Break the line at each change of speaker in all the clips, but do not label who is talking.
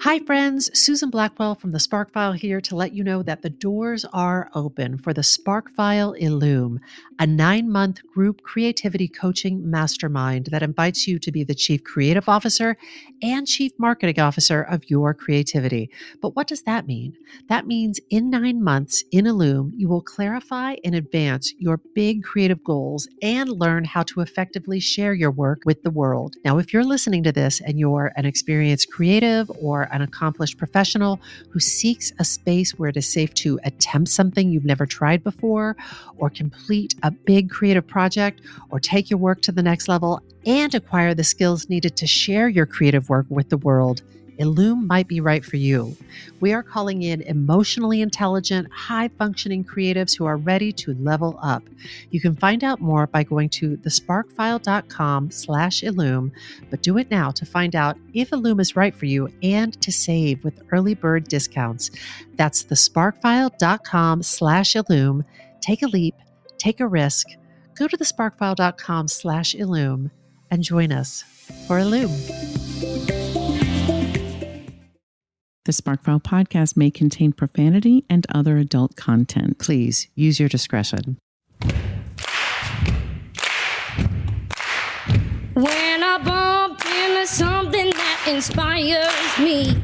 Hi, friends. Susan Blackwell from the Spark File here to let you know that the doors are open for the Spark File Illume, a 9-month group creativity coaching mastermind that invites you to be the Chief Creative Officer and Chief Marketing Officer of your creativity. But what does that mean? That means in 9 months in Illume, you will clarify and advance your big creative goals and learn how to effectively share your work with the world. Now, if you're listening to this and you're an experienced creative or an accomplished professional who seeks a space where it is safe to attempt something you've never tried before, or complete a big creative project, or take your work to the next level and acquire the skills needed to share your creative work with the world, Illume might be right for you. We are calling in emotionally intelligent, high-functioning creatives who are ready to level up. You can find out more by going to thesparkfile.com/Illume, but do it now to find out if Illume is right for you and to save with early bird discounts. That's thesparkfile.com/Illume. Take a leap, take a risk. Go to thesparkfile.com/Illume and join us for Illume.
The SparkFile podcast may contain profanity and other adult content.
Please use your discretion.
When I bump into something that inspires me,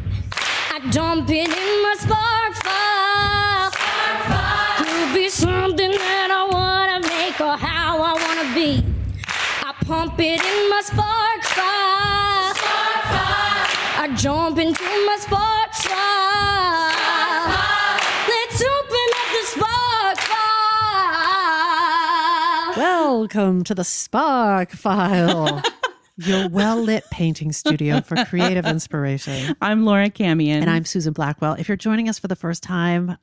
I dump it in my spark file. Could be something that I want to make or how I want to be. I pump it in my spark file. I jump into my spark file. Let's open up the spark file.
Welcome to the Spark File, your well-lit painting studio for creative inspiration.
I'm Laura Camion.
And I'm Susan Blackwell. If you're joining us for the first time,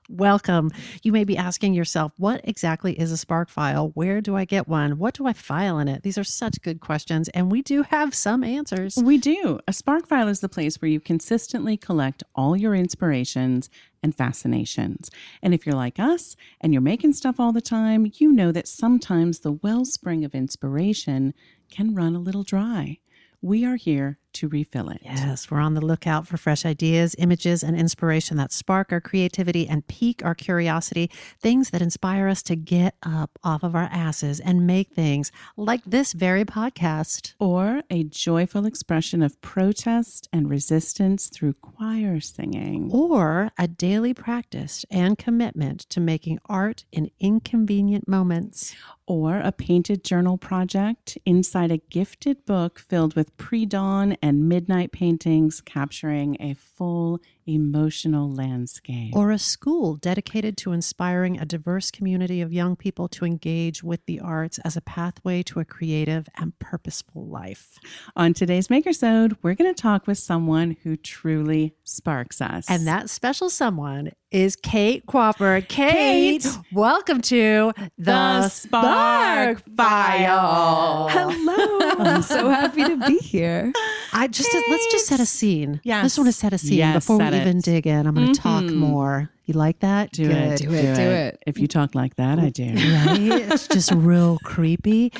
welcome. You may be asking yourself, what exactly is a Spark File? Where do I get one? What do I file in it? These are such good questions, and we do have some answers.
We do. A Spark File is the place where you consistently collect all your inspirations and fascinations. And if you're like us and you're making stuff all the time, you know that sometimes the wellspring of inspiration can run a little dry. We are here to refill it.
Yes, we're on the lookout for fresh ideas, images, and inspiration that spark our creativity and pique our curiosity, things that inspire us to get up off of our asses and make things like this very podcast.
Or a joyful expression of protest and resistance through choir singing.
Or a daily practice and commitment to making art in inconvenient moments.
Or a painted journal project inside a gifted book filled with pre-dawn and midnight paintings capturing a full emotional landscape.
Or a school dedicated to inspiring a diverse community of young people to engage with the arts as a pathway to a creative and purposeful life.
On today's Makersode, we're going to talk with someone who truly sparks us.
And that special someone is Kate Quarfordt. Kate, welcome to the Spark File.
Hello. I'm so happy to be here.
Let's just set a scene.
Yes.
I just want to set a scene before we even dig in. I'm going to talk more. You like that?
Do
Good.
it. If you talk like that, I do.
Right? It's just real creepy.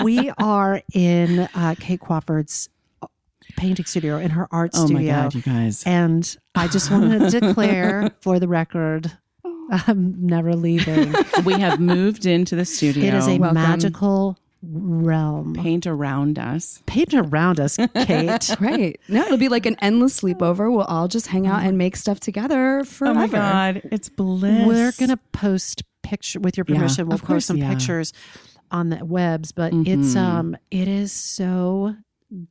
We are in Kate Quarfordt's painting studio, in her art studio.
Oh my God, you guys.
And I just want to declare for the record, I'm never leaving.
We have moved into the studio.
It is a
Welcome.
magical realm.
Paint around us.
Paint around us, Kate.
Right. No, it'll be like an endless sleepover. We'll all just hang out and make stuff together forever.
Oh my God, it's bliss.
We're going to post picture with your permission. We'll
of course,
post some pictures on the webs, but it is so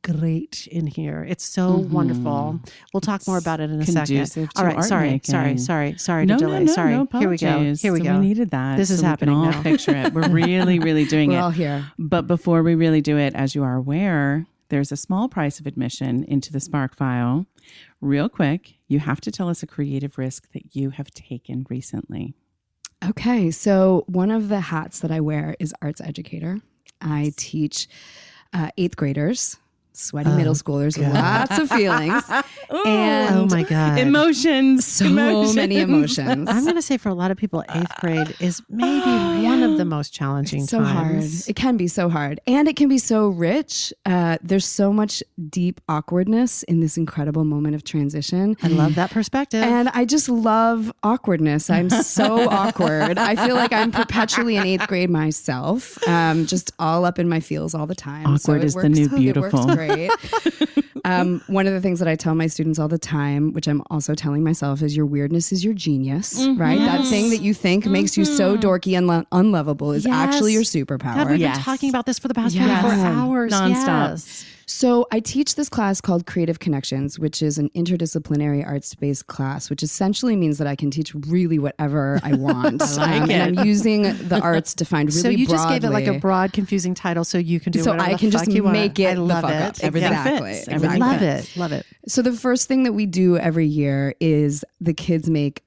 great in here. It's so wonderful. We'll talk more about it in a second.
Conducive to
All right,
art
sorry
making.
Sorry
No,
to delay.
no,
Sorry.
no
Here we go.
apologies.
Here we go.
We needed that.
This is
so
happening
we can all
now.
picture it. We're really, really doing
We're
it.
all here.
But before we really do it, as you are aware, there's a small price of admission into the Spark File. Real quick, you have to tell us a creative risk that you have taken recently.
Okay. So one of the hats that I wear is arts educator. I teach 8th graders sweaty middle schoolers, lots of feelings. And
Oh my God.
Emotions.
so many emotions.
I'm going to say for a lot of people, 8th grade is maybe one of the most challenging
so hard.
times.
It can be so hard. And it can be so rich. There's so much deep awkwardness in this incredible moment of transition.
I love that perspective.
And I just love awkwardness. I'm so awkward. I feel like I'm perpetually in 8th grade myself, just all up in my feels all the time.
Awkward is the new beautiful.
It works great. One of the things that I tell my students all the time, which I'm also telling myself, is your weirdness is your genius, right? That thing that you think makes you so dorky and unlovable is actually your superpower.
God, we've been talking about this for the past 24 hours.
Nonstop.
Yes.
So I teach this class called Creative Connections, which is an interdisciplinary arts-based class, which essentially means that I can teach really whatever I want.
I like it.
And I'm using the arts defined really broadly.
So you just gave it like a broad, confusing title so you can do whatever
I can
the
just
fuck you want.
make it
I love
the fuck
it.
up.
Everything
Exactly.
fits.
I
Everything
love
fits.
it. Love it.
So the first thing that we do every year is the kids make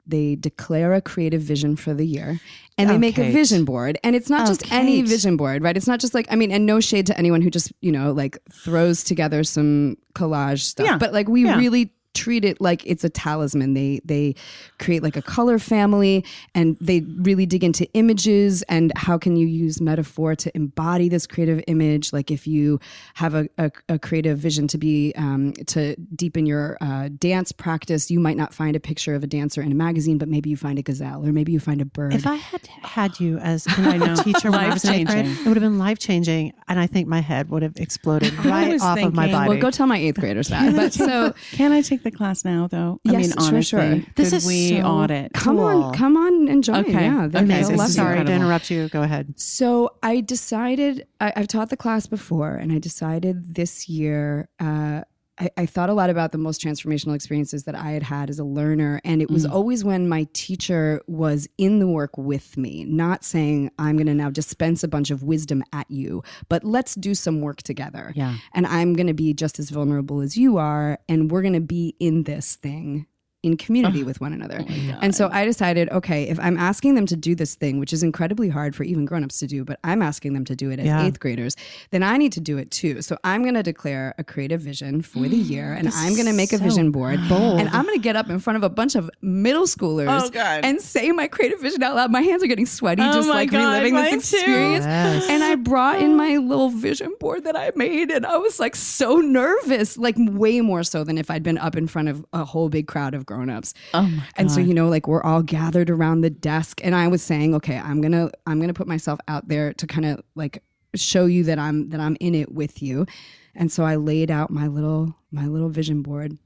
they declare a creative vision for the year, and they make a vision board. And it's not just any vision board, right? It's not just like, I mean, and no shade to anyone who just, like throws together some collage stuff, but like we really treat it like it's a talisman. They create like a color family, and they really dig into images and how can you use metaphor to embody this creative image. Like if you have a creative vision to be to deepen your dance practice, you might not find a picture of a dancer in a magazine, but maybe you find a gazelle, or maybe you find a bird.
If I had you as a teacher when I was in 8th grade, it would have been life-changing, and I think my head would have exploded right off of my body.
Well, go tell my 8th graders that. But so
Can I take the class now, though?
Yes,
I mean, honestly,
sure.
This
could
is
we
so
audit?
come on and join.
Okay.
Yeah, they'll
Amazing.
love you.
Sorry to
incredible.
interrupt you. Go ahead.
So I decided, I've taught the class before, and I decided this year, I thought a lot about the most transformational experiences that I had as a learner. And it was always when my teacher was in the work with me, not saying, I'm going to now dispense a bunch of wisdom at you, but let's do some work together.
Yeah.
And I'm going to be just as vulnerable as you are. And we're going to be in this thing in community with one another. And so I decided, okay, if I'm asking them to do this thing, which is incredibly hard for even grownups to do, but I'm asking them to do it as 8th graders, then I need to do it too. So I'm going to declare a creative vision for the year, and I'm going to make a vision board. And I'm going to get up in front of a bunch of middle schoolers and say my creative vision out loud. My hands are getting sweaty, just like reliving this experience.
Yes.
And I brought in my little vision board that I made, and I was like so nervous, like way more so than if I'd been up in front of a whole big crowd of grown-ups.
Oh my God.
And so, like we're all gathered around the desk, and I was saying, okay, I'm gonna put myself out there to kind of like show you that I'm in it with you. And so I laid out my little vision board,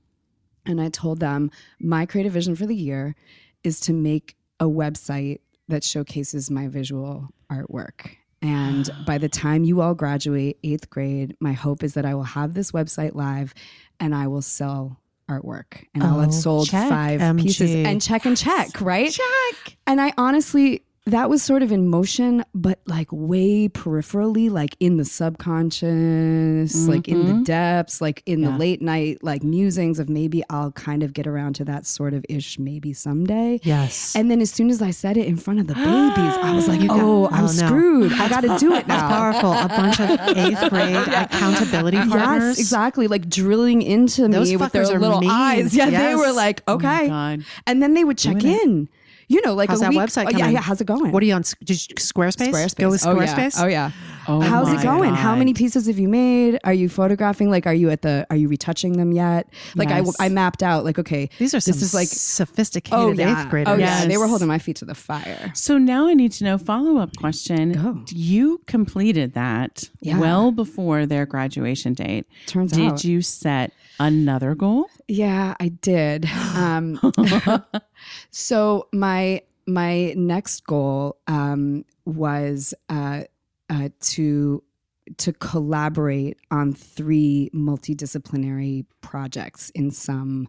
and I told them my creative vision for the year is to make a website that showcases my visual artwork. And by the time you all graduate 8th grade, my hope is that I will have this website live, and I will sell artwork, and I'll have sold 5 pieces, and check, right? Check. And I honestly, that was sort of in motion, but like way peripherally, like in the subconscious, like in the depths, like in the late night, like musings of maybe I'll kind of get around to that sort of ish maybe someday.
Yes.
And then as soon as I said it in front of the babies, I was like, I'm screwed. I got to do it now.
That's powerful. A bunch of 8th grade accountability partners.
Yes, exactly. Like drilling into
Those
me with their
fuckers are
little
mean.
eyes. Yeah, they
Yes.
were like, okay.
God.
And then they would check in. Like
How's
a
that
week.
website
Oh,
coming?
yeah, how's it going?
What are you on? Did you, Squarespace?
Squarespace.
Go with Squarespace?
Oh yeah.
Oh
How's
my
it going?
God.
How many pieces have you made? Are you photographing? Like, are you retouching them yet? Like,
Yes.
I mapped out. Like, okay,
These are some
this is like
sophisticated 8th graders.
Oh yeah,
Yes.
they were holding my feet to the fire.
So now I need to know, follow-up question.
Go.
You completed that well before their graduation date.
Turns
Did
out.
you set another goal?
Yeah, I did. So my next goal was to collaborate on 3 multidisciplinary projects in some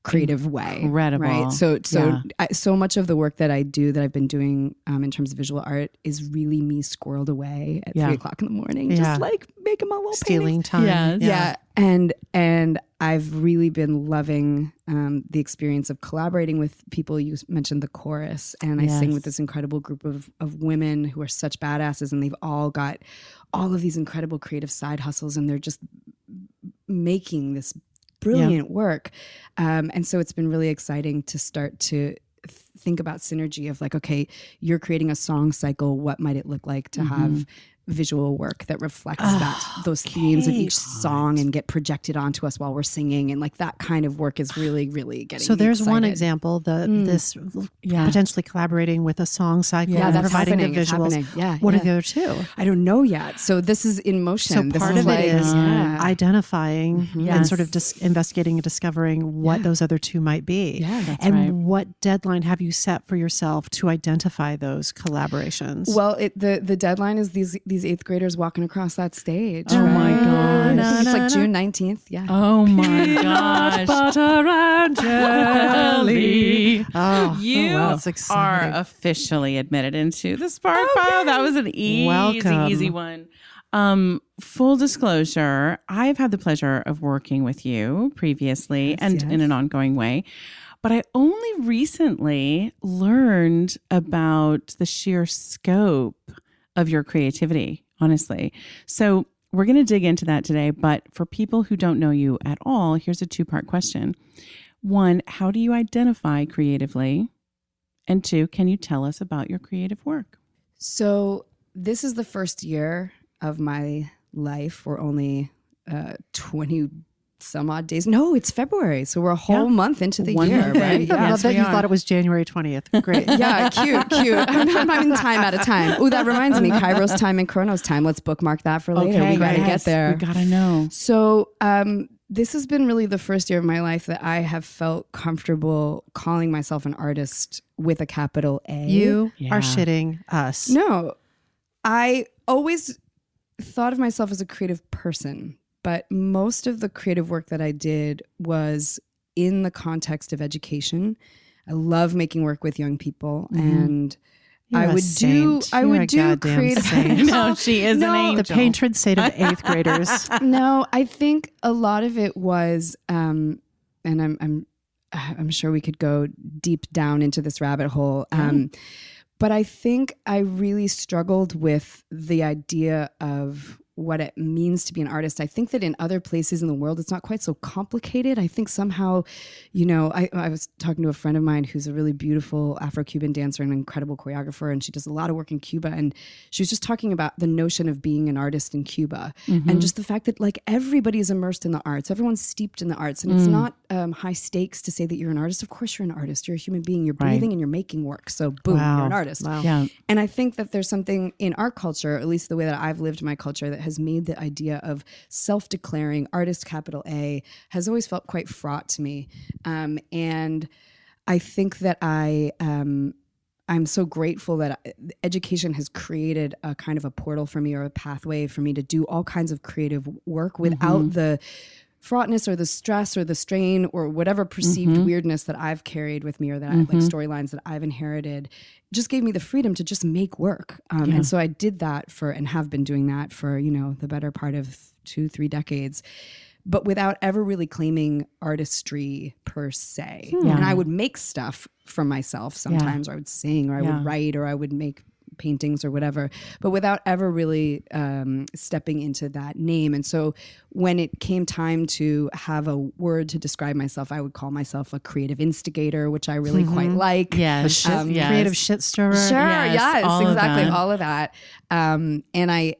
creative way.
Incredible.
Right. So much of the work that I do, that I've been doing in terms of visual art, is really me squirreled away at 3 o'clock in the morning, just like making my little
Stealing
paintings.
time.
Yes.
Yeah. And I've really been loving the experience of collaborating with people. You mentioned the chorus, and I sing with this incredible group of women who are such badasses, and they've all got all of these incredible creative side hustles, and they're just making this brilliant work. And so it's been really exciting to start to think about synergy of like, okay, you're creating a song cycle. What might it look like to have visual work that reflects those themes of each song and get projected onto us while we're singing, and like that kind of work is really, really getting
So there's
excited.
one example, this potentially collaborating with a song cycle,
Yeah,
and
that's
providing
happening.
the
It's
visuals.
happening. Yeah,
What
yeah.
are the other two?
I don't know yet. So this is in motion.
So
This
part of
like,
it is identifying and
Yes.
sort of investigating and discovering what those other two might be.
Yeah,
that's
and
right.
what deadline have you set for yourself to identify those collaborations?
Well, the deadline is these 8th graders walking across that stage.
Oh my
right?
gosh.
I think it's like June 19th. Yeah.
Oh my gosh.
butter and jelly.
You
that's
are
exciting.
officially admitted into the Spark File. That was an
Welcome.
easy one. Full disclosure, I've had the pleasure of working with you previously and in an ongoing way. But I only recently learned about the sheer scope of your creativity, honestly. So we're going to dig into that today. But for people who don't know you at all, here's a 2-part question. 1, how do you identify creatively? And 2, can you tell us about your creative work?
So this is the first year of my life. We're only 20 some odd days. No, it's February. So we're a whole month into the
1
year,
month in.
right?
I
Yes,
love that
we
you
are.
thought it was January 20th. Great.
Yeah, cute. I'm having time at a time. Oh, that reminds me, Kairos time and Chronos time. Let's bookmark that for later. We got to get there.
We got to know.
So this has been really the first year of my life that I have felt comfortable calling myself an artist with a capital A.
You
Yeah.
are shitting us.
No, I always thought of myself as a creative person, but most of the creative work that I did was in the context of education. I love making work with young people, and
You're
I
a
would do
saint. You're a goddamn
creative.
saint.
No, she is an angel.
The patron saint of 8th graders.
No, I think a lot of it was, and I'm sure we could go deep down into this rabbit hole. But I think I really struggled with the idea of what it means to be an artist. I think that in other places in the world, it's not quite so complicated. I think somehow, I was talking to a friend of mine who's a really beautiful Afro-Cuban dancer and an incredible choreographer, and she does a lot of work in Cuba. And she was just talking about the notion of being an artist in Cuba and just the fact that like everybody's immersed in the arts. Everyone's steeped in the arts. And it's not high stakes to say that you're an artist. Of course you're an artist. You're a human being. You're breathing and you're making work. So boom, you're an artist.
Wow.
Yeah.
And I think that there's something in our culture, at least the way that I've lived my culture, that has made the idea of self-declaring artist, capital A, has always felt quite fraught to me. And I think that I'm so grateful that education has created a kind of a portal for me, or a pathway for me to do all kinds of creative work without the fraughtness or the stress or the strain or whatever perceived weirdness that I've carried with me, or that I like storylines that I've inherited. Just gave me the freedom to just make work. And so I did that and have been doing that for, the better part of 2-3 decades, but without ever really claiming artistry per se. And I would make stuff for myself sometimes, or I would sing, or I would write, or I would make paintings or whatever, but without ever really stepping into that name. And so when it came time to have a word to describe myself, I would call myself a creative instigator, which I really quite like.
Yes.
Creative shit stirrer.
Sure.
Yes, all of
Exactly.
that.
All of that. And I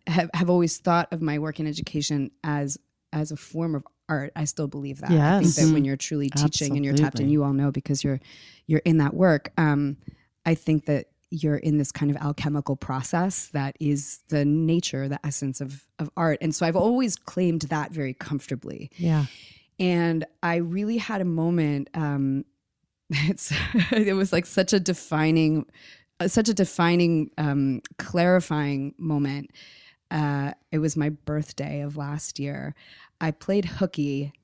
have always thought of my work in education as a form of art. I still believe that. I think
Yes.
that when you're truly teaching and you're tapped in,
Absolutely.
you all know because you're in that work. I think that you're in this kind of alchemical process that is the nature, the essence of art. And so I've always claimed that very comfortably.
Yeah.
And I really had a moment. It was like such a defining, clarifying moment. It was my birthday of last year. I played hooky.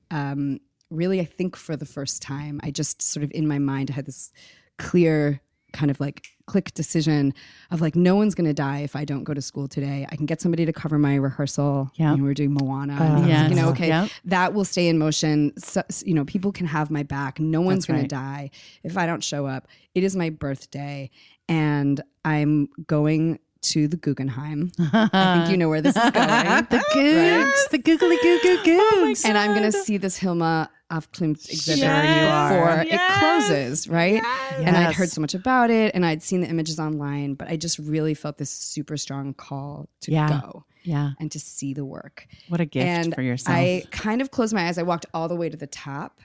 Really, I think for the first time. I just sort of in my mind had this clear kind of like click decision of like, no one's going to die if I don't go to school today. I can get somebody to cover my rehearsal.
Yeah.
We're doing Moana. And
Yes.
okay,
Yep.
that will stay in motion. So, people can have my back. No one's
That's
going to die if I don't show up. It is my birthday, and I'm going to the Guggenheim. I think you know where this is going.
The googs, the googly goo goo googs.
And I'm going to see this Hilma af Klimt exhibit
Yes.
before
Yes.
it closes, right?
Yes.
And I'd heard so much about it, and I'd seen the images online, but I just really felt this super strong call to go
Yeah.
and to see the work.
What a gift
And
for yourself.
I kind of closed my eyes. I walked all the way to the top,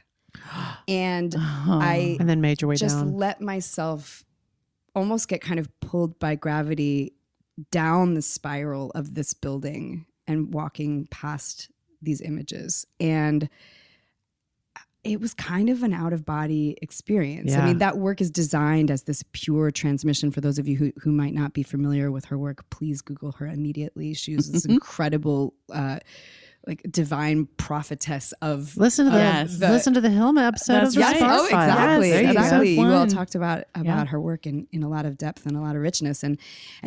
and I
And then made your way
just
down.
let myself almost get kind of pulled by gravity down the spiral of this building and walking past these images. And it was kind of an out-of-body experience.
Yeah.
I mean, that work is designed as this pure transmission. For those of you who might not be familiar with her work, please Google her immediately. She was this incredible like divine prophetess of
Listen to
Yes.
listen to the Hilma episode
That's
of the
right.
Spark
Oh,
File.
exactly.
There you go.
Exactly. You all
One.
talked about her work in a lot of depth and a lot of richness. And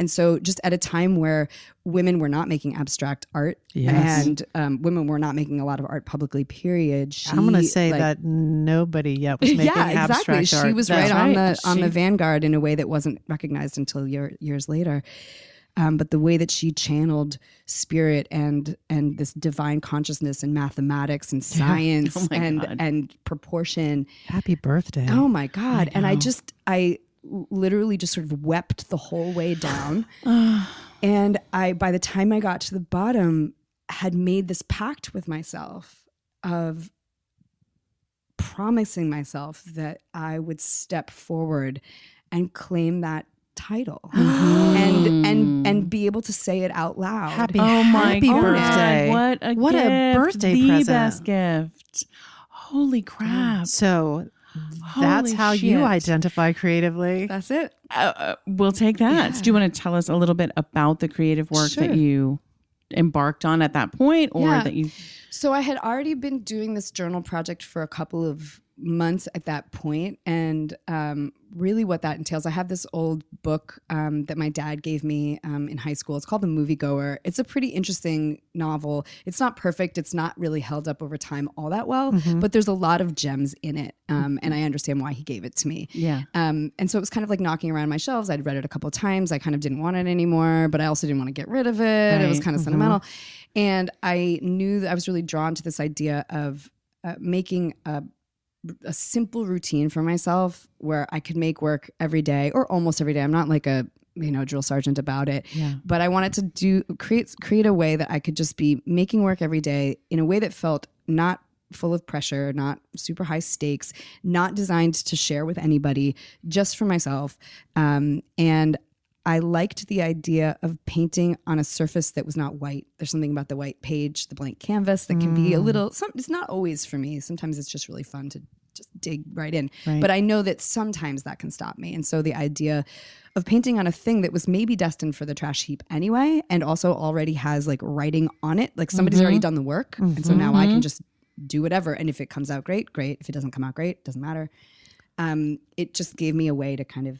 so just at a time where women were not making abstract art
Yes.
and women were not making a lot of art publicly, period.
I'm going to say that nobody yet was making
yeah, exactly.
abstract art.
She was
That's
right
right.
on the
She-
vanguard in a way that wasn't recognized until years later. But the way that she channeled spirit and this divine consciousness and mathematics and science
Oh my God.
and proportion.
Happy birthday.
Oh my God. And I literally just sort of wept the whole way down. And by the time I got to the bottom, had made this pact with myself of promising myself that I would step forward and claim that title and be able to say it out loud.
Happy,
Oh my
happy
God.
birthday.
What a gift.
birthday
the
present.
best gift. Holy crap.
So that's
Holy
how you
shit.
identify creatively.
That's it.
We'll take that.
Yeah.
Do you want to tell us a little bit about the creative work
Sure.
that you embarked on at that point, or
Yeah.
that you?
So I had already been doing this journal project for a couple of months at that point, and really what that entails, I have this old book that my dad gave me in high school. It's called The Moviegoer. It's a pretty interesting novel. It's not perfect. It's not really held up over time all that well, but there's a lot of gems in it, and I understand why he gave it to me.
Yeah.
And so it was kind of like knocking around my shelves. I'd read it a couple of times. I kind of didn't want it anymore, but I also didn't want to get rid of it. It was
Right.
kind of sentimental. And I knew that I was really drawn to this idea of making a simple routine for myself where I could make work every day or almost every day. I'm not like a drill sergeant about it,
Yeah.
but I wanted to create a way that I could just be making work every day in a way that felt not full of pressure, not super high stakes, not designed to share with anybody, just for myself. And I liked the idea of painting on a surface that was not white. There's something about the white page, the blank canvas that can be a little, it's not always for me. Sometimes it's just really fun to just dig right in.
Right.
But I know that sometimes that can stop me. And so the idea of painting on a thing that was maybe destined for the trash heap anyway, and also already has like writing on it, like somebody's already done the work. And so now I can just do whatever. And if it comes out great, great. If it doesn't come out great, doesn't matter. It just gave me a way to kind of,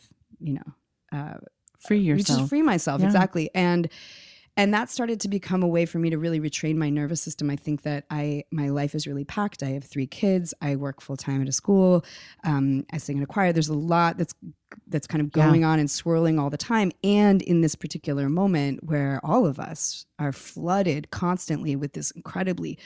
Free yourself.
just free myself.
Yeah.
Exactly. And that started to become a way for me to really retrain my nervous system. I think that my life is really packed. I have 3 kids. I work full time at a school. I sing in a choir. There's a lot that's kind of going on and swirling all the time. And in this particular moment where all of us are flooded constantly with this incredibly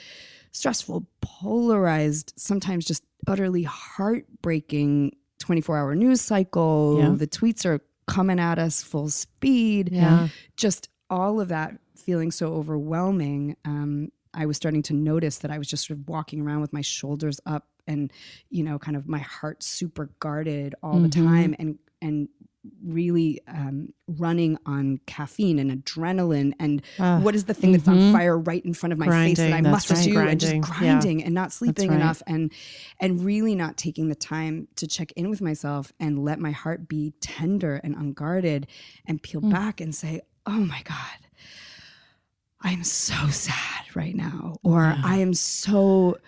stressful, polarized, sometimes just utterly heartbreaking 24-hour news cycle.
Yeah.
The tweets are coming at us full speed.
Yeah.
Just all of that feeling so overwhelming. I was starting to notice that I was just sort of walking around with my shoulders up and, kind of my heart super guarded all the time and really running on caffeine and adrenaline and what is the thing that's on fire right in front of my face that I
Grinding,
must
that's
do
right.
and just grinding and not sleeping
right.
enough and really not taking the time to check in with myself and let my heart be tender and unguarded and peel back and say, oh my God, I am so sad right now. Or I am so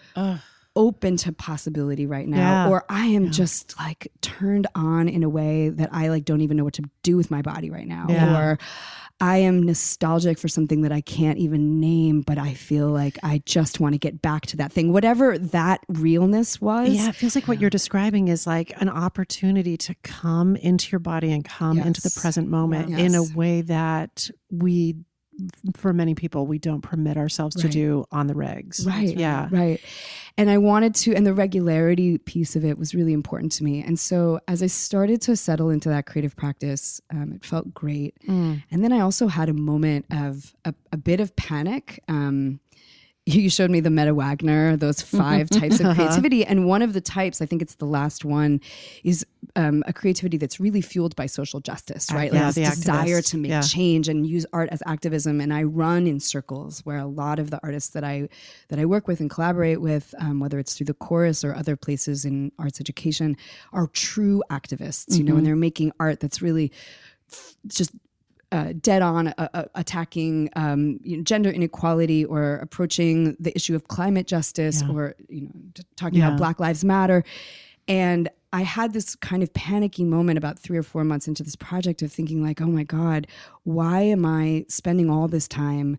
open to possibility right now,
Yeah.
or I am just like turned on in a way that I like don't even know what to do with my body right now, or I am nostalgic for something that I can't even name, but I feel like I just want to get back to that thing, whatever that realness was.
Yeah, it feels like what you're describing is like an opportunity to come into your body and come into the present moment in a way that for many people, we don't permit ourselves to do on the regs.
Right.
Yeah.
Right. And I wanted to, and the regularity piece of it was really important to me. And so as I started to settle into that creative practice, it felt great. And then I also had a moment of a bit of panic. You showed me the Meta Wagner, those 5 types of creativity. And one of the types, I think it's the last one, is a creativity that's really fueled by social justice, right? Like this desire to make change and use art as activism. And I run in circles where a lot of the artists that I work with and collaborate with, whether it's through the chorus or other places in arts education, are true activists, you know, and they're making art that's really just dead on attacking gender inequality or approaching the issue of climate justice or talking about Black Lives Matter. And I had this kind of panicky moment about 3 or 4 months into this project of thinking like, oh my God, why am I spending all this time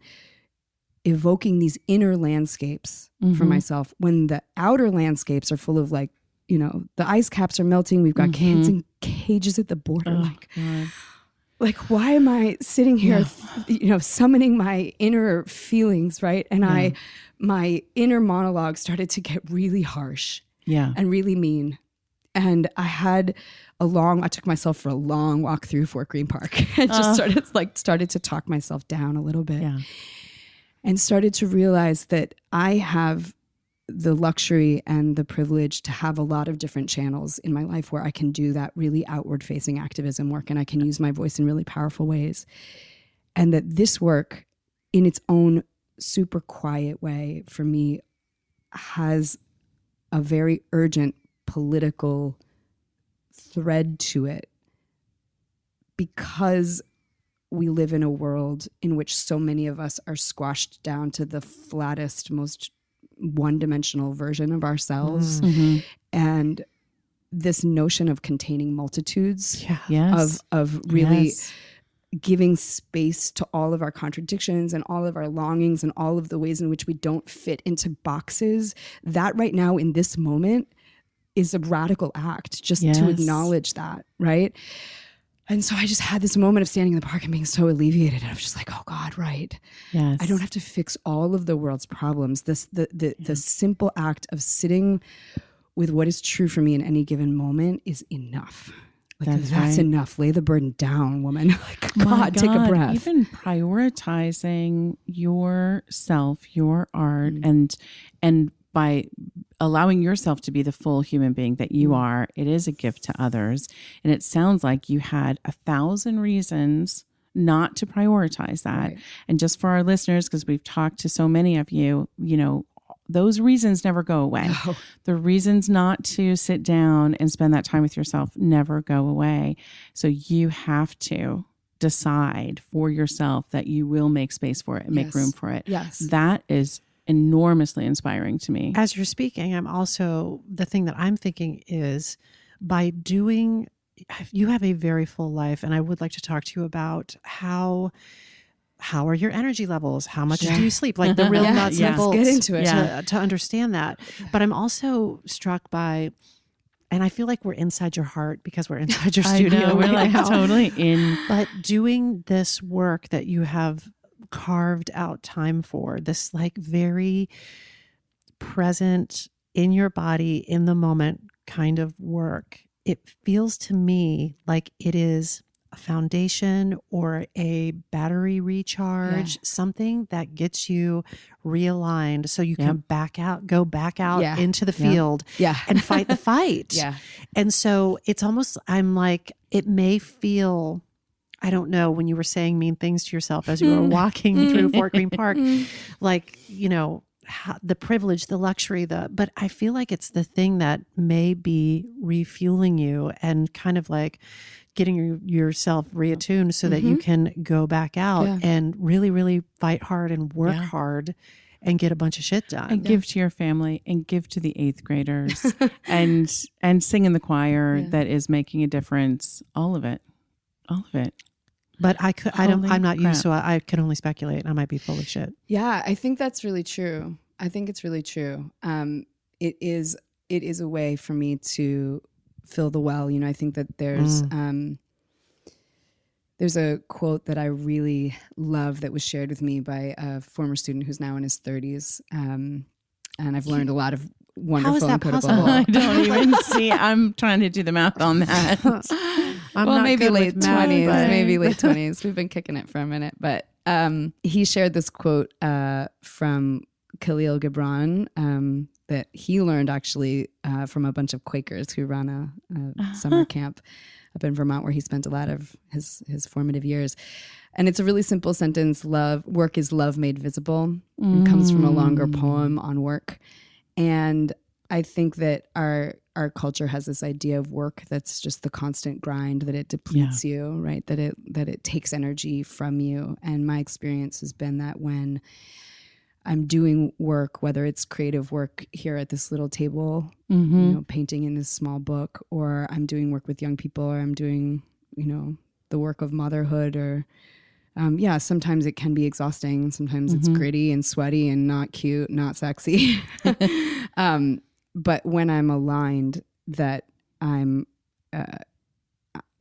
evoking these inner landscapes for myself when the outer landscapes are full of like, the ice caps are melting. We've got kids in cages at the border. Like, why am I sitting here, summoning my inner feelings, right? And my inner monologue started to get really harsh and really mean. And I took myself for a long walk through Fort Greene Park and just started to talk myself down a little bit and started to realize that I have the luxury and the privilege to have a lot of different channels in my life where I can do that really outward facing activism work, and I can use my voice in really powerful ways. And that this work in its own super quiet way for me has a very urgent political thread to it, because we live in a world in which so many of us are squashed down to the flattest, most one-dimensional version of ourselves. And this notion of containing multitudes, of really giving space to all of our contradictions and all of our longings and all of the ways in which we don't fit into boxes, that right now in this moment is a radical act just to acknowledge that, right? And so I just had this moment of standing in the park and being so alleviated. And I was just like, oh God, right. Yes. I don't have to fix all of the world's problems. The simple act of sitting with what is true for me in any given moment is enough. Like that's enough. Lay the burden down, woman. Like, God, take a breath.
Even prioritizing yourself, your art, and by allowing yourself to be the full human being that you are, it is a gift to others. And it sounds like you had 1,000 reasons not to prioritize that. Right. And just for our listeners, because we've talked to so many of you, those reasons never go away. No. The reasons not to sit down and spend that time with yourself never go away. So you have to decide for yourself that you will make space for it and make room for it.
Yes.
That is enormously inspiring to me.
As you're speaking, the thing that I'm thinking is by doing, you have a very full life, and I would like to talk to you about how are your energy levels? How much do you sleep? Like the real nuts and bolts.
Get into it.
To understand that. But I'm also struck by, and I feel like we're inside your heart because we're inside your studio.
We're like totally in.
But doing this work that you have carved out time for, this like very present in your body, in the moment kind of work, it feels to me like it is a foundation or a battery recharge, something that gets you realigned so you can go back out into the field and fight the fight. And so it's almost, I'm like, it may feel, I don't know, when you were saying mean things to yourself as you were walking through Fort Greene Park, like, the privilege, the luxury, but I feel like it's the thing that may be refueling you and kind of like getting yourself reattuned so that you can go back out and really, really fight hard and work hard and get a bunch of shit done.
And give to your family and give to the 8th graders and sing in the choir that is making a difference. All of it.
But I'm not you,
crap.
so I can only speculate. I might be full of shit.
Yeah, I think that's really true. I think it's really true. It is a way for me to fill the well. I think that there's a quote that I really love that was shared with me by a former student who's now in his 30s. And I've learned a lot of wonderful
How is that
incredible.
possible?
I don't even see. I'm trying to do the math on that.
I'm not
maybe
good
late
with math,
20s,
but-
maybe late 20s. We've been kicking it for a minute, but he shared this quote from Khalil Gibran that he learned actually from a bunch of Quakers who run a summer camp up in Vermont, where he spent a lot of his formative years. And it's a really simple sentence: work is love made visible. It comes from a longer poem on work. And I think that our culture has this idea of work that's just the constant grind, that it depletes you, right? That it takes energy from you. And my experience has been that when I'm doing work, whether it's creative work here at this little table, painting in this small book, or I'm doing work with young people, or I'm doing, the work of motherhood, or sometimes it can be exhausting. Sometimes it's gritty and sweaty and not cute, not sexy. But when I'm aligned, that I'm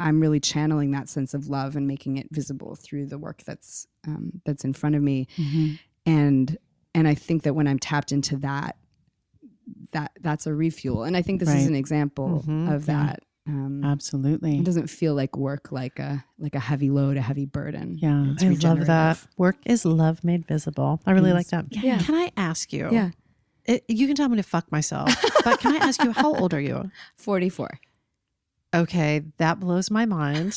really channeling that sense of love and making it visible through the work that's in front of me. And I think that when I'm tapped into that's a refuel. And I think this is an example of that.
Absolutely.
It doesn't feel like work, like a heavy load, a heavy burden.
Yeah.
It's
I love
regenerative.
that. Work is love made visible. I really like that.
Yeah.
Can I ask you?
Yeah.
You can tell me to fuck myself, but can I ask you, how old are you?
44.
Okay, that blows my mind.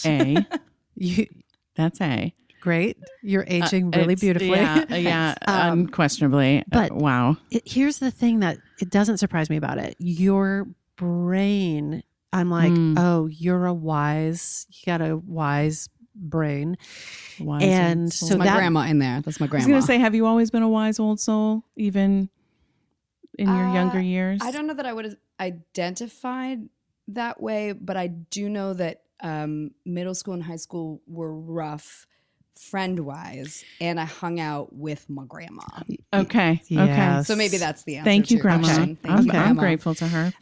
That's A.
Great. You're aging really
It's-
beautifully.
Yeah, unquestionably.
but-
Wow.
Here's the thing that it doesn't surprise me about it. Your brain, I'm like, oh, you got a wise brain.
Wise
And
old soul.
so
That's my
that-
grandma in there. That's my
I was
grandma.
going to say, have you always been a wise old soul, even in your younger years?
I don't know that I would have identified that way, but I do know that middle school and high school were rough friend-wise, and I hung out with my grandma.
Okay.
Yes.
So maybe that's the answer.
Thank
to
you,
your
Grandma.
question. Thank you,
I'm
Grandma.
grateful to her.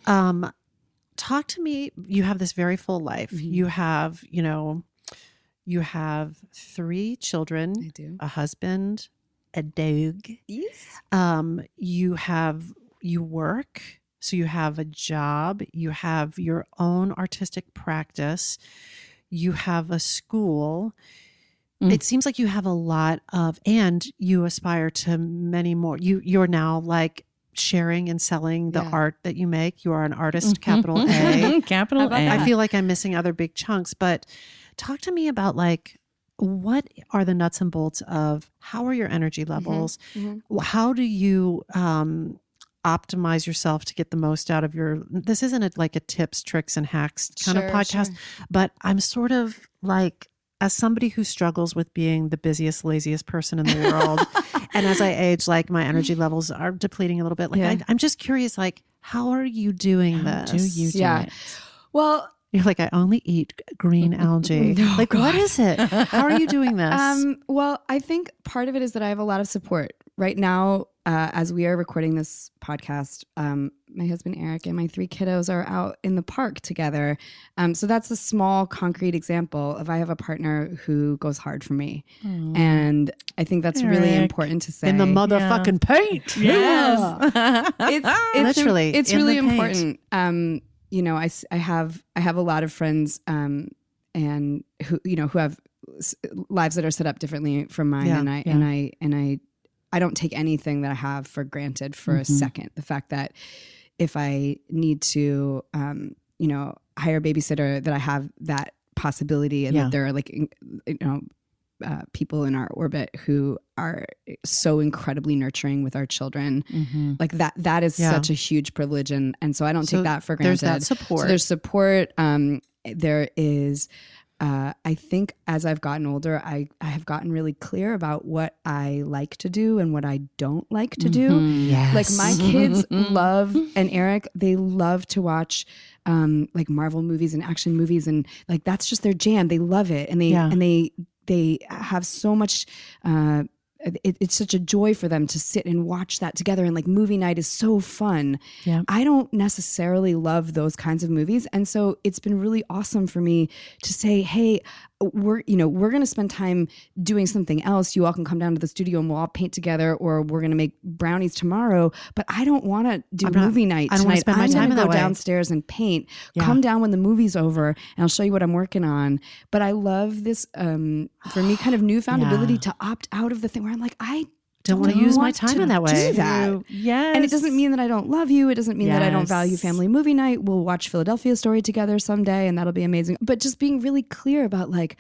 Talk to me. You have this very full life. You have, you have 3 children,
I do.
a husband, a dog.
Yes.
You work, so you have a job, you have your own artistic practice, you have a school. It seems like you have a lot of, and you aspire to many more. You're now like sharing and selling the art that you make. You are an artist, capital A.
Capital A.
I feel like I'm missing other big chunks, but talk to me about like, what are the nuts and bolts of how are your energy levels? How do you optimize yourself to get the most out of this isn't like a tips, tricks, and hacks kind of podcast, but I'm sort of like, as somebody who struggles with being the busiest, laziest person in the world, and as I age, like my energy levels are depleting a little bit. Like I'm just curious, like, how are you doing this?
do you do
Yeah.
it?
Well,
You're like, I only eat green algae. Like, what is it? How are you doing this?
well, I think part of it is that I have a lot of support right now. As we are recording this podcast, my husband Eric and my 3 kiddos are out in the park together. So that's a small, concrete example of I have a partner who goes hard for me, and I think that's really
Eric.
important to say.
In the motherfucking paint.
Yes.
it's
Literally,
it's
in
really
the paint.
important. I have a lot of friends and who have lives that are set up differently from mine, and I don't take anything that I have for granted for a second. The fact that if I need to hire a babysitter, that I have that possibility, and that there are like people in our orbit who are so incredibly nurturing with our children. Like that is such a huge privilege, and so I don't take that for granted.
There's that support.
So there's support. There is I think as I've gotten older, I have gotten really clear about what I like to do and what I don't like to do.
Yes.
Like my kids love, and Eric, they love to watch like Marvel movies and action movies, and like that's just their jam. They love it, and they have so much. It's such a joy for them to sit and watch that together, and like movie night is so fun.
Yeah.
I don't necessarily love those kinds of movies, and so it's been really awesome for me to say, hey, we're going to spend time doing something else. You all can come down to the studio and we'll all paint together, or we're going to make brownies tomorrow. But I don't want to do movie night
I don't want to
tonight.
spend my
I'm
time
going
in
to
that
go
way.
downstairs and paint.
Yeah.
Come down when the movie's over, and I'll show you what I'm working on. But I love this, for me, kind of newfound ability to opt out of the thing where I'm like, I
don't want to use my time in that way.
do that.
Yes.
And it doesn't mean that I don't love you. It doesn't mean that I don't
Yes.
value family movie night. We'll watch Philadelphia Story together someday, and that'll be amazing. But just being really clear about like,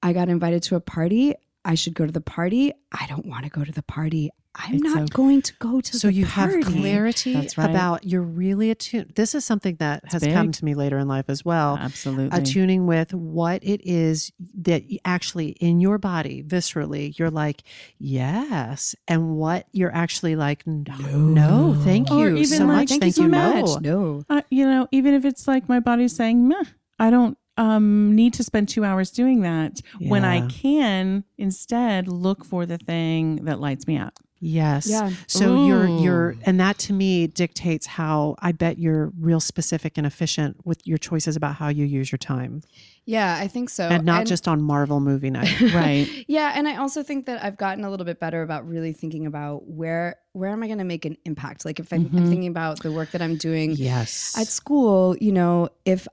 I got invited to a party. I should go to the party. I don't want to go to the party. I'm not going to go to the party.
So you have clarity
That's right.
about, you're really attuned. This is something that has
big.
come to me later in life as well.
Absolutely.
Attuning with what it is that actually in your body, viscerally, you're like, yes. And what you're actually like, no, thank
Or
you
even
so
like,
much.
thank
Thank
you
you,
so
no.
No.
Even if it's like my body's saying, meh, I don't need to spend 2 hours doing that when I
Yeah.
can instead look for the thing that lights me up.
Yes.
Yeah.
So you're, and that to me dictates how I bet you're real specific and efficient with your choices about how you use your time,
Yeah, I think so.
and not just on Marvel movie night.
Right.
Yeah, and I also think that I've gotten a little bit better about really thinking about where am I going to make an impact? Like if I'm thinking about the work that I'm doing
Yes.
at school, if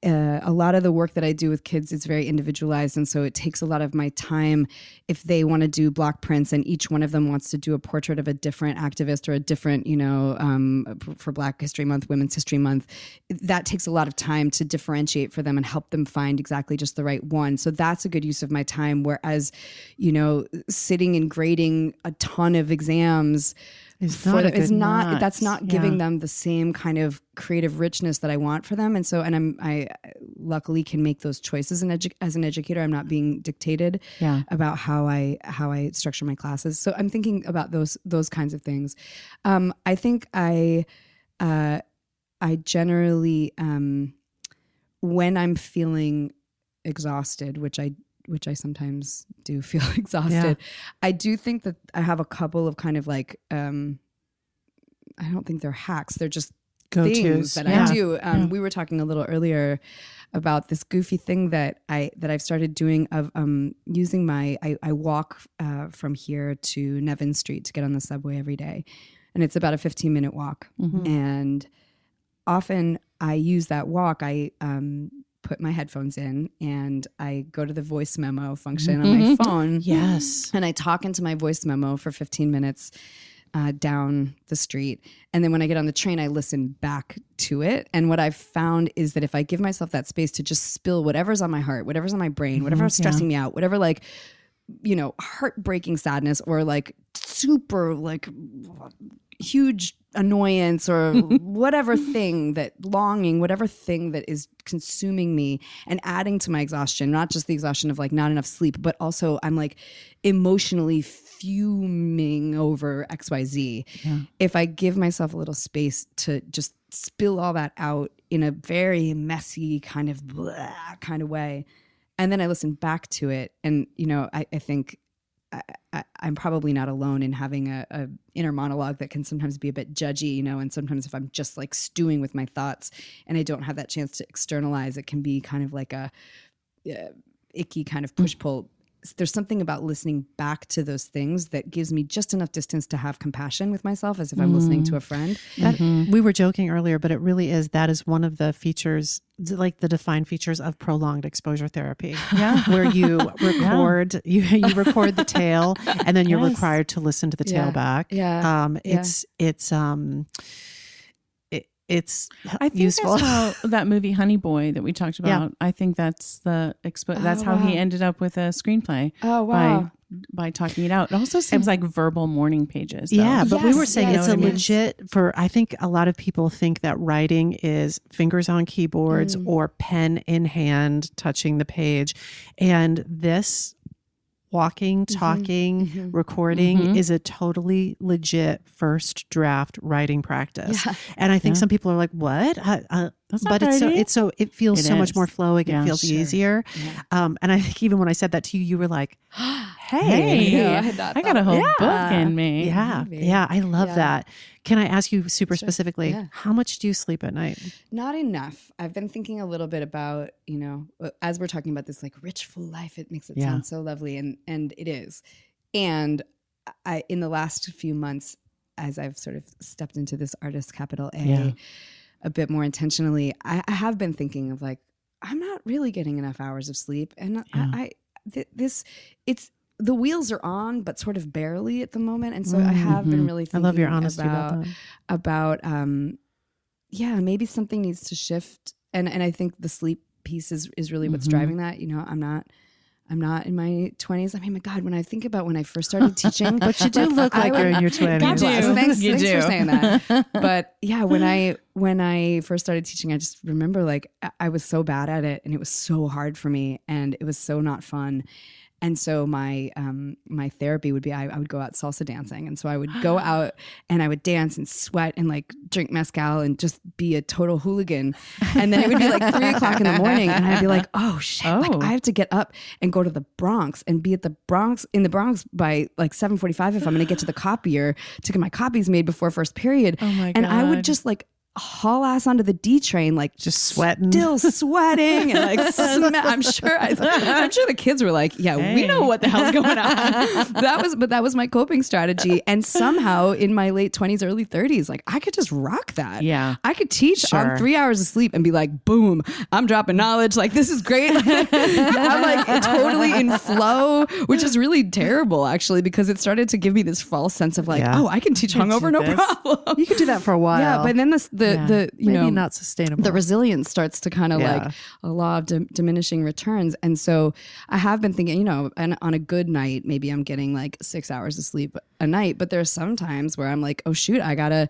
a lot of the work that I do with kids is very individualized. And so it takes a lot of my time if they want to do block prints and each one of them wants to do a portrait of a different activist or a different, for Black History Month, Women's History Month, that takes a lot of time to differentiate for them and help them find exactly just the right one. So that's a good use of my time. Whereas, sitting and grading a ton of exams
It's not
that's not giving them the same kind of creative richness that I want for them. And so, I luckily can make those choices as an educator. I'm not being dictated about how I structure my classes. So I'm thinking about those kinds of things. I think I generally, when I'm feeling exhausted, which I sometimes do feel exhausted. I do think that I have a couple of kind of like, I don't think they're hacks. They're just things that I do. We were talking a little earlier about this goofy thing that I've started doing of using I walk from here to Nevin Street to get on the subway every day. And it's about a 15-minute walk. Mm-hmm. And often I use that walk. I put my headphones in and I go to the voice memo function on my phone.
Yes.
And I talk into my voice memo for 15 minutes down the street. And then when I get on the train, I listen back to it. And what I've found is that if I give myself that space to just spill whatever's on my heart, whatever's on my brain, whatever's stressing me out, whatever like, heartbreaking sadness or like super like huge annoyance or whatever thing whatever thing that is consuming me and adding to my exhaustion, not just the exhaustion of like not enough sleep, but also I'm like emotionally fuming over XYZ. Yeah. If I give myself a little space to just spill all that out in a very messy kind of way, and then I listen back to it, and I think I'm probably not alone in having a inner monologue that can sometimes be a bit judgy, and sometimes if I'm just like stewing with my thoughts and I don't have that chance to externalize, it can be kind of like a icky kind of push-pull. There's something about listening back to those things that gives me just enough distance to have compassion with myself as if I'm listening to a friend.
We were joking earlier, but it really is, that is one of the features, like the defined features of prolonged exposure therapy. Yeah. Where you record, you record the tail and then you're required to listen to the tail back.
Yeah.
it's
I think
useful.
that's how that movie Honey Boy that we talked about. I think that's that's how he ended up with a screenplay.
Oh wow.
By talking it out. It also seems like verbal morning pages. Though.
Yeah, but we
Yes,
were saying
yes,
it's a legit I think a lot of people think that writing is fingers on keyboards or pen in hand touching the page. And this walking, talking, recording is a totally legit first draft writing practice. Yeah. And I think some people are like, what? But it feels so much more flowing. It feels easier. Yeah. And I think even when I said that to you, you were like, hey,
I got a whole book in me.
Yeah. Maybe. Yeah. I love that. Can I ask you super specifically, how much do you sleep at night?
Not enough. I've been thinking a little bit about, as we're talking about this like rich, full life, it makes it sound so lovely. And it is. And I, in the last few months, as I've sort of stepped into this artist capital A bit more intentionally, I have been thinking of like, I'm not really getting enough hours of sleep. And the wheels are on, but sort of barely at the moment. And so I have been really thinking
I love your honesty
about maybe something needs to shift. And I think the sleep piece is really what's driving that. I'm not in my 20s. I mean, my God, when I think about when I first started teaching.
But you do look like you're in your 20s.
God bless. Thanks for saying that. But yeah, when I first started teaching, I just remember like I was so bad at it and it was so hard for me and it was so not fun. And so my therapy would be I would go out salsa dancing. And so I would go out and I would dance and sweat and like drink mezcal and just be a total hooligan. And then it would be like 3:00 in the morning and I'd be like, oh shit, like I have to get up and go to the Bronx and be at the Bronx by like 7:45 if I'm going to get to the copier to get my copies made before first period.
Oh my God.
And I would just like haul ass onto the D train, like
just sweating,
still sweating, and like I'm sure the kids were like, "Yeah, we know what the hell's going on." That was my coping strategy, and somehow in my late 20s, early 30s, like I could just rock that.
Yeah,
I could teach on 3 hours of sleep and be like, "Boom, I'm dropping knowledge. Like this is great." I'm like totally in flow, which is really terrible actually because it started to give me this false sense of like, "Oh, I can teach hungover, no problem."
You could do that for a while.
Yeah, but then the
maybe not sustainable.
The resilience starts to kind of like a law of diminishing returns. And so I have been thinking, and on a good night, maybe I'm getting like 6 hours of sleep a night, but there's some times where I'm like, oh shoot, I gotta,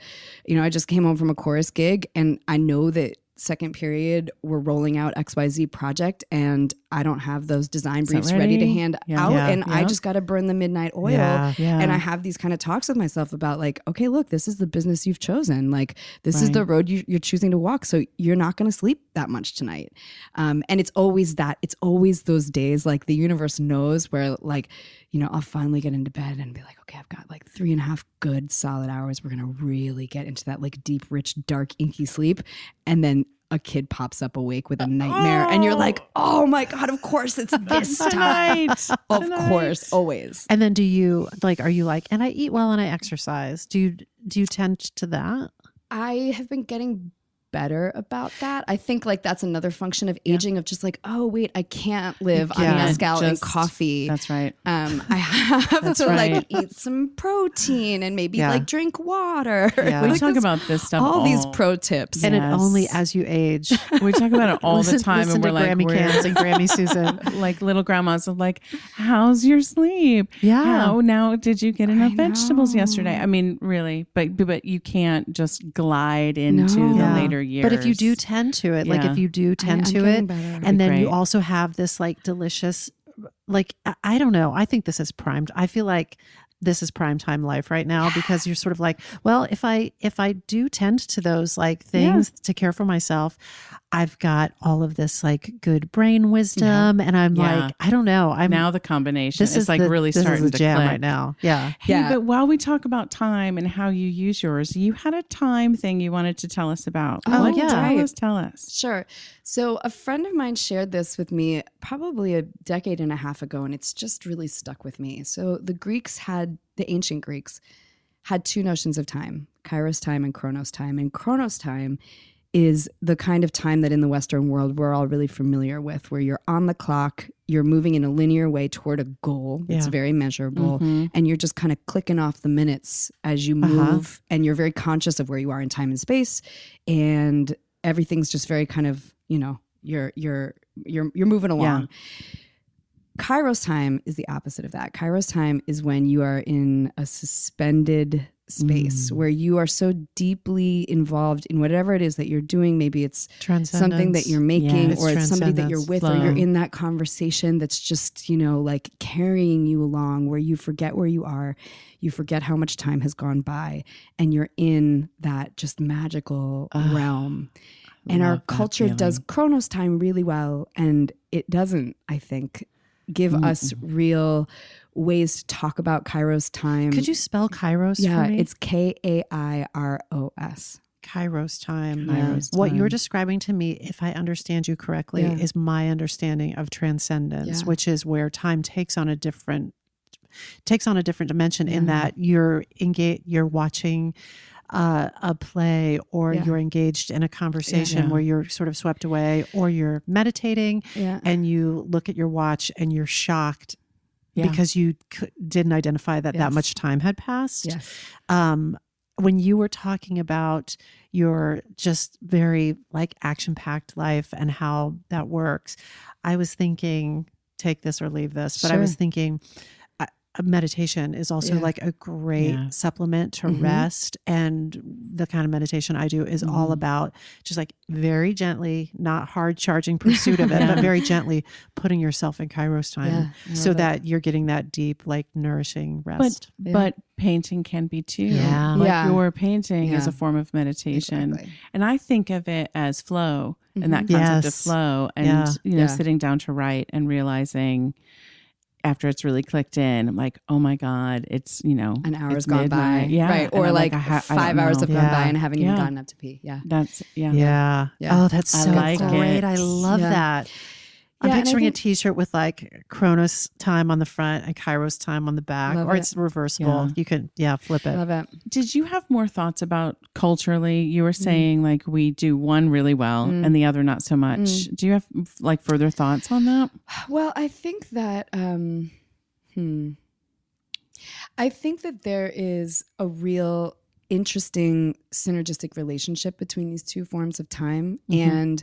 I just came home from a chorus gig and I know that second period we're rolling out XYZ project and I don't have those design briefs ready to hand out and I just got to burn the midnight oil and I have these kind of talks with myself about like, okay, look, this is the business you've chosen, like this is the road you're choosing to walk, so you're not going to sleep that much tonight. And it's always those days like the universe knows where like I'll finally get into bed and be like, okay, I've got like 3.5 good solid hours. We're going to really get into that like deep, rich, dark, inky sleep. And then a kid pops up awake with a nightmare and you're like, oh my God, of course it's this time. Of course, always.
And then do you like, are you like, and I eat well and I exercise. Do you tend to that?
I have been getting better about that. I think like that's another function of aging of just like, oh wait, I can't live on mezcal and coffee.
That's right.
I have to like eat some protein and maybe like drink water.
Yeah. We talk about this stuff.
All these pro tips.
And it only as you age.
We talk about it all the time.
And we're like, Grammy Cans and Grammy Susan.
Like little grandmas of like, how's your sleep?
Yeah.
How now did you get enough vegetables yesterday? I mean, really, but you can't just glide into the later years.
But if you do tend to it, like if you do tend to it, and then you also have this like delicious, like, I don't know. I think this is primed. I feel like this is prime time life right now because you're sort of like, well, if I do tend to those like things to care for myself, I've got all of this like good brain wisdom and I'm like, I don't know. Now
the combination is like really starting to
jam
click
right now. Yeah.
Hey, but while we talk about time and how you use yours, you had a time thing you wanted to tell us about. Tell us.
Sure. So a friend of mine shared this with me probably a decade and a half ago, and it's just really stuck with me. So the ancient Greeks had two notions of time, kairos time and chronos time. And chronos time is the kind of time that in the Western world we're all really familiar with, where you're on the clock, you're moving in a linear way toward a goal that's very measurable, and you're just kind of clicking off the minutes as you move, and you're very conscious of where you are in time and space, and everything's just very kind of, you're moving along. Kairos time is the opposite of that. Kairos time is when you are in a suspended space where you are so deeply involved in whatever it is that you're doing. Maybe it's something that you're making, or it's somebody that you're with, or you're in that conversation that's just, like carrying you along, where you forget where you are, you forget how much time has gone by, and you're in that just magical realm. And our culture does Chronos time really well, and it doesn't, I think, give us real ways to talk about Kairos time.
Could you spell Kairos for me?
It's Kairos.
Kairos time.
Kairos
What
time.
you're describing to me, if I understand you correctly, is my understanding of transcendence, which is where time takes on a different dimension in that you're watching a play, or you're engaged in a conversation where you're sort of swept away, or you're meditating and you look at your watch and you're shocked because you didn't identify that much time had passed. When you were talking about your just very like action-packed life and how that works, I was thinking, take this or leave this, but I was thinking, meditation is also like a great supplement to rest. And the kind of meditation I do is all about just like very gently, not hard charging pursuit of it, but very gently putting yourself in Kairos time so that you're getting that deep, like nourishing rest.
But painting can be too. Your painting is a form of meditation.
Exactly.
And I think of it as flow and that concept of flow, and sitting down to write and realizing, after it's really clicked in, I'm like, oh my God, it's,
an hour's gone
midnight.
by. Right. Or like 5 hours have gone by and I haven't even gotten up to pee.
That's,
Oh, that's so
like
great.
it.
I love that. I'm picturing a t-shirt with like Chronos time on the front and Kairos time on the back, or it's reversible. You can, flip it.
Love it.
Did you have more thoughts about culturally? You were saying like we do one really well and the other not so much. Do you have like further thoughts on that?
Well, I think that, I think that there is a real interesting synergistic relationship between these two forms of time. And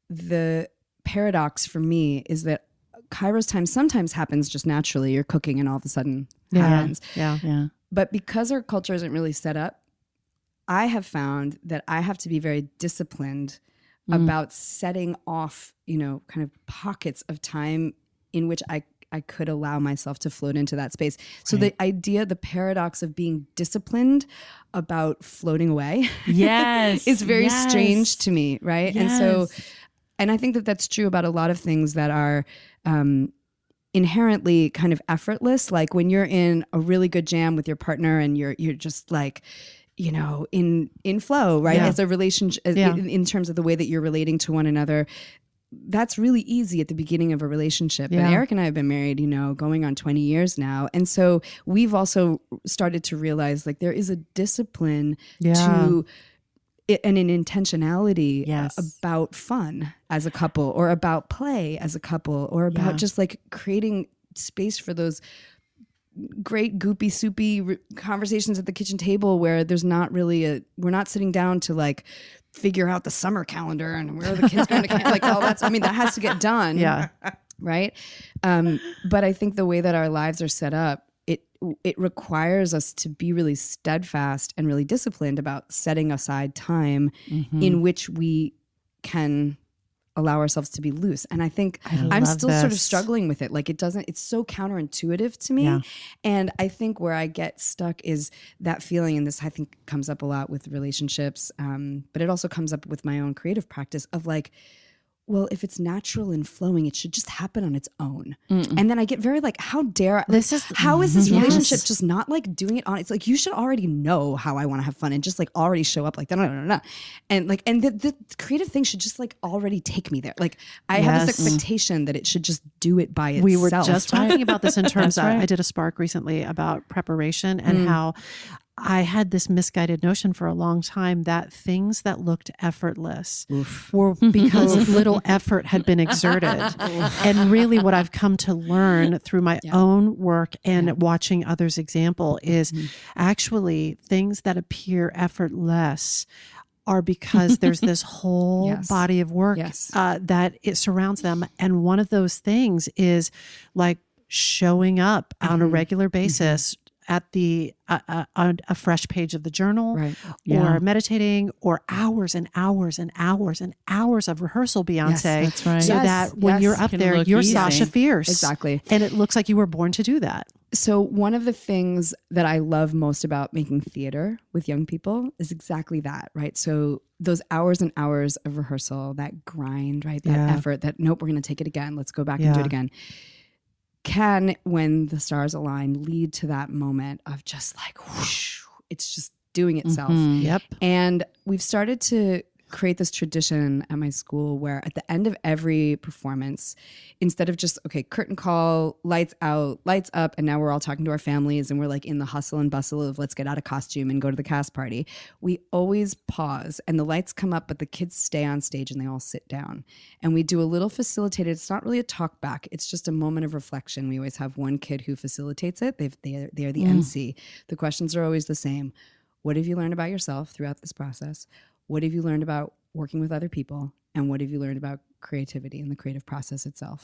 the paradox for me is that Kairos time sometimes happens just naturally. You're cooking and all of a sudden happens. But because our culture isn't really set up, I have found that I have to be very disciplined about setting off, kind of pockets of time in which I could allow myself to float into that space. So the idea, the paradox of being disciplined about floating away is very strange to me, right? And I think that that's true about a lot of things that are inherently kind of effortless. Like when you're in a really good jam with your partner and you're just like, in flow, right? As a relationship, in terms of the way that you're relating to one another, that's really easy at the beginning of a relationship. And Eric and I have been married, going on 20 years now. And so we've also started to realize like there is a discipline to and an intentionality about fun as a couple, or about play as a couple, or about just like creating space for those great goopy soupy conversations at the kitchen table where there's not really we're not sitting down to like figure out the summer calendar and where are the kids going to camp, like all that. I mean, that has to get done. Right. But I think the way that our lives are set up, it requires us to be really steadfast and really disciplined about setting aside time in which we can allow ourselves to be loose. And I think I'm still sort of struggling with it. Like it's so counterintuitive to me. And I think where I get stuck is that feeling, and this I think comes up a lot with relationships, but it also comes up with my own creative practice of like, well, if it's natural and flowing, it should just happen on its own. And then I get very like, how dare how is this relationship just not like doing it on? It's like, you should already know how I want to have fun and just like already show up like that. And like, and the creative thing should just like already take me there. Like I have this expectation that it should just do it by itself.
We were just talking about this in terms of, I did a Spark recently about preparation and how I had this misguided notion for a long time that things that looked effortless were because little effort had been exerted. And really what I've come to learn through my own work and watching others' example is actually things that appear effortless are because there's this whole body of work that it surrounds them. And one of those things is like showing up on a regular basis at the on a fresh page of the journal, or meditating, or hours and hours and hours and hours of rehearsal, Beyonce.
That's right.
So that when you're up there, you're easy. Sasha Fierce.
Exactly.
And it looks like you were born to do that.
So one of the things that I love most about making theater with young people is exactly that, right? So those hours and hours of rehearsal, that grind, right? That effort, that nope, we're going to take it again. Let's go back and do it again. Can, when the stars align, lead to that moment of just like, whoosh, it's just doing itself.
Yep.
And we've started to create this tradition at my school where at the end of every performance, instead of just, okay, curtain call, lights out, lights up, and now we're all talking to our families and we're like in the hustle and bustle of let's get out of costume and go to the cast party, we always pause and the lights come up, but the kids stay on stage and they all sit down. And we do a little facilitated, it's not really a talk back, it's just a moment of reflection. We always have one kid who facilitates it. They are the MC. The questions are always the same. What have you learned about yourself throughout this process? What have you learned about working with other people? And what have you learned about creativity and the creative process itself?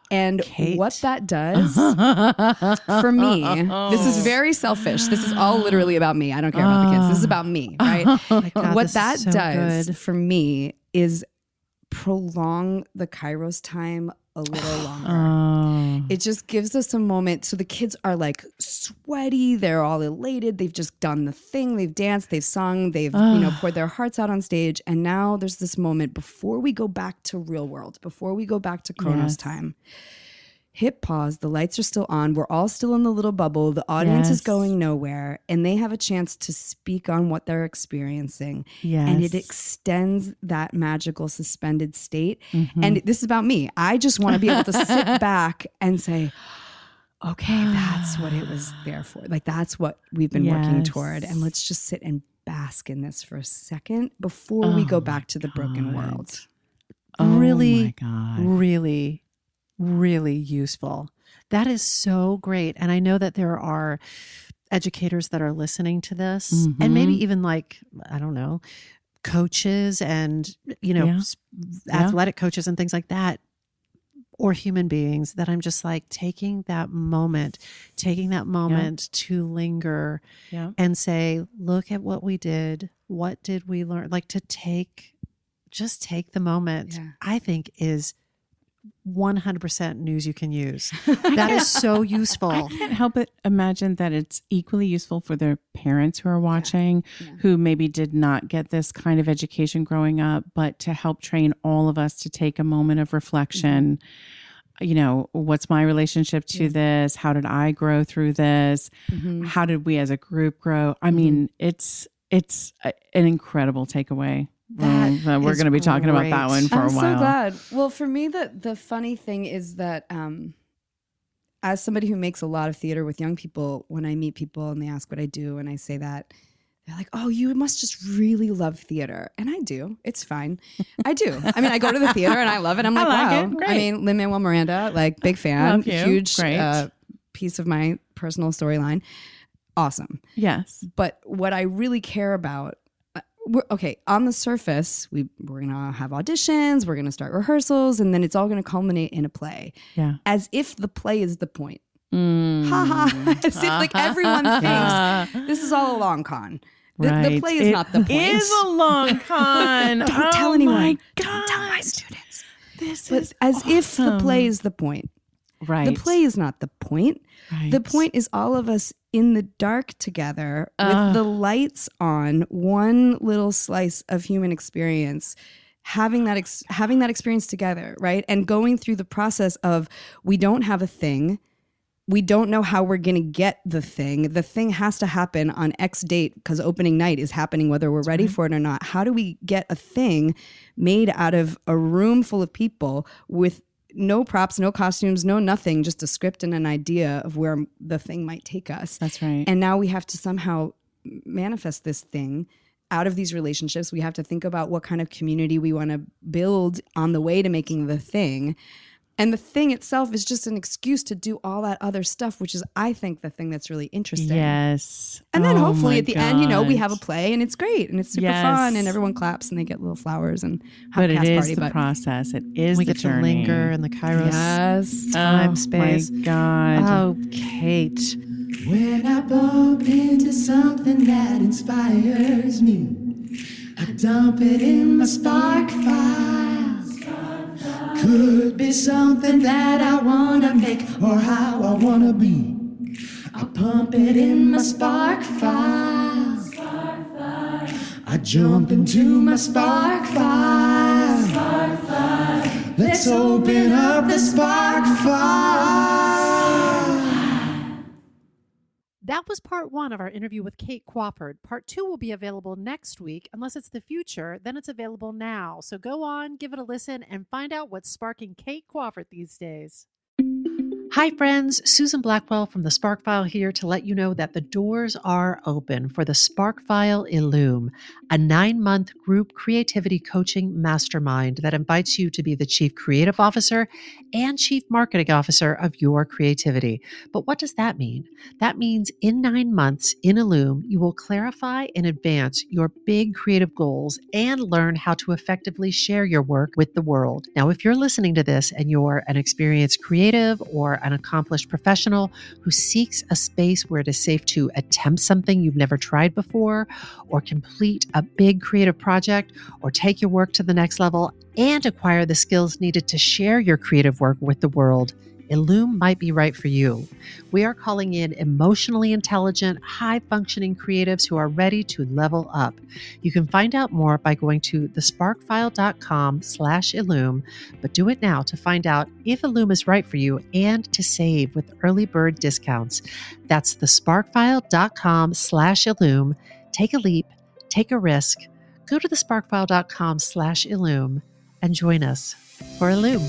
And
Kate.
what that does for me, this is very selfish. This is all literally about me. I don't care about the kids. This is about me, right?
God,
what that
so
does
good.
for me is prolong the kairos time a little longer. It just gives us a moment. So the kids are like sweaty. They're all elated. They've just done the thing. They've danced. They've sung. They've poured their hearts out on stage. And now there's this moment before we go back to real world, before we go back to Chronos time. Hit pause. The lights are still on. We're all still in the little bubble. The audience is going nowhere. And they have a chance to speak on what they're experiencing. And it extends that magical suspended state. And this is about me. I just want to be able to sit back and say, okay, that's what it was there for. Like, that's what we've been working toward. And let's just sit and bask in this for a second before we go back to the broken world.
Really, really useful. That is so great. And I know that there are educators that are listening to this and maybe even like, I don't know, coaches and, athletic coaches and things like that, or human beings that I'm just like taking that moment to linger and say, look at what we did. What did we learn? Like to just take the moment, I think is 100% news you can use. That is so useful.
I can't help but imagine that it's equally useful for their parents who are watching, who maybe did not get this kind of education growing up, but to help train all of us to take a moment of reflection. What's my relationship to this? How did I grow through this? How did we as a group grow? I mean, it's an incredible takeaway. We're going to be talking about that one for a while.
I'm so glad. Well, for me, the funny thing is that as somebody who makes a lot of theater with young people, when I meet people and they ask what I do and I say that, they're like, oh, you must just really love theater. And I do. It's fine. I do. I mean, I go to the theater and I love it. I'm like, wow.
Great.
I mean, Lin-Manuel Miranda, like big fan,
Love you.
huge
Great.
Piece of my personal storyline. Awesome.
Yes.
But what I really care about, on the surface, we're going to have auditions, we're going to start rehearsals, and then it's all going to culminate in a play.
Yeah.
As if the play is the point. As if like everyone thinks this is all a long con. The play is not the point.
It is a long con.
Don't tell anyone.
My
Don't tell my students.
This
but
is
as
awesome.
if the play is the point.
Right.
The play is not the point.
Right.
The point is all of us in the dark together with the lights on, one little slice of human experience, having that experience together, right? And going through the process of, we don't have a thing. We don't know how we're going to get the thing. The thing has to happen on X date because opening night is happening whether we're ready for it or not. How do we get a thing made out of a room full of people with no props, no costumes, no nothing, just a script and an idea of where the thing might take us?
That's right.
And now we have to somehow manifest this thing out of these relationships. We have to think about what kind of community we want to build on the way to making the thing. And the thing itself is just an excuse to do all that other stuff, which is, I think, the thing that's really interesting.
Yes.
And then
Oh
hopefully
my
at the end, you know, we
gosh.
have a play and it's great and it's super
Yes.
fun and everyone claps and they get little flowers and have
But
a
it
cast
is
party.
the process. It is
We
the
get
journey.
to linger in the kairos
Yes.
time,
Oh
space.
my God.
Oh, Kate.
When I bump into something that inspires me, I dump it in my spark file. Could be something that I wanna make or how I wanna be. I pump it in my spark file. I jump into my spark file. Let's open up the spark file.
That was part 1 of our interview with Kate Quarfordt. Part 2 will be available next week. Unless it's the future, then it's available now. So go on, give it a listen, and find out what's sparking Kate Quarfordt these days. Hi, friends. Susan Blackwell from the Spark File here to let you know that the doors are open for the Spark File Illume, a 9-month group creativity coaching mastermind that invites you to be the Chief Creative Officer and Chief Marketing Officer of your creativity. But what does that mean? That means in 9 months in Illume, you will clarify and advance your big creative goals and learn how to effectively share your work with the world. Now, if you're listening to this and you're an experienced creative or an accomplished professional who seeks a space where it is safe to attempt something you've never tried before, or complete a big creative project, or take your work to the next level and acquire the skills needed to share your creative work with the world, Illume might be right for you. We are calling in emotionally intelligent, high-functioning creatives who are ready to level up. You can find out more by going to thesparkfile.com/Illume, but do it now to find out if Illume is right for you and to save with early bird discounts. That's thesparkfile.com/Illume. Take a leap, take a risk. Go to thesparkfile.com/Illume and join us for Illume.